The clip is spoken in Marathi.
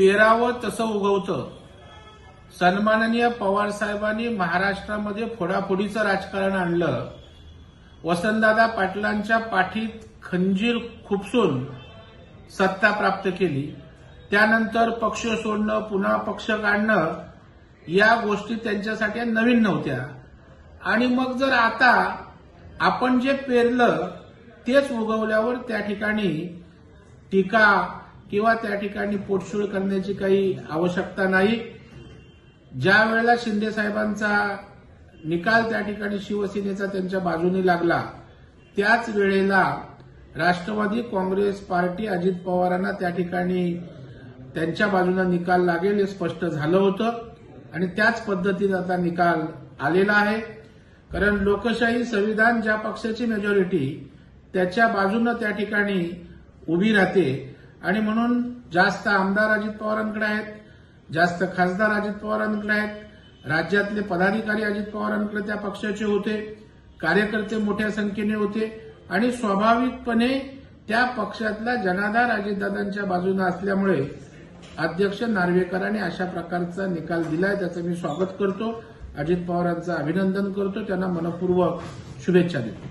पेरावं तसं उगवतं. सन्माननीय पवार साहेबांनी महाराष्ट्रामध्ये फोडाफोडीचं राजकारण आणलं. वसंतदादा पाटलांच्या पाठीत खंजीर खुपसून सत्ता प्राप्त केली. त्यानंतर पक्ष सोडणं, पुन्हा पक्ष काढणं या गोष्टी त्यांच्यासाठी नवीन नव्हत्या. आणि मग जर आता आपण जे पेरलं तेच उगवल्यावर त्या ठिकाणी टीका किंवा त्या ठिकाणी पोटशूळ करण्याची काही आवश्यकता नाही. ज्या वेळेला शिंदे साहेबांचा निकाल त्या ठिकाणी शिवसेनेचा त्यांच्या बाजूने लागला, त्याच वेळेला राष्ट्रवादी काँग्रेस पार्टी अजित पवारांना त्या ठिकाणी त्यांच्या बाजूने निकाल लागेल हे स्पष्ट झालं होतं. आणि त्याच पद्धतीने आता निकाल आलेला आहे. कारण लोकशाही संविधान ज्या पक्षाची मेजॉरिटी त्याच्या बाजूने त्या ठिकाणी उभी राहते. आणि म्हणून जास्त आमदार अजित पवारांकडे आहेत, जास्त खासदार अजित पवारांकडे आहेत, राज्यातले पदाधिकारी अजित पवारांकडे त्या पक्षाचे होते, कार्यकर्ते मोठ्या संख्येने होते आणि स्वाभाविकपणे त्या पक्षातला जनाधार अजितदादांच्या बाजूने असल्यामुळे अध्यक्ष नार्वेकरांनी अशा प्रकारचा निकाल दिलाय. त्याचं मी स्वागत करतो, अजित पवारांचं अभिनंदन करतो, त्यांना मनपूर्वक शुभेच्छा देतो.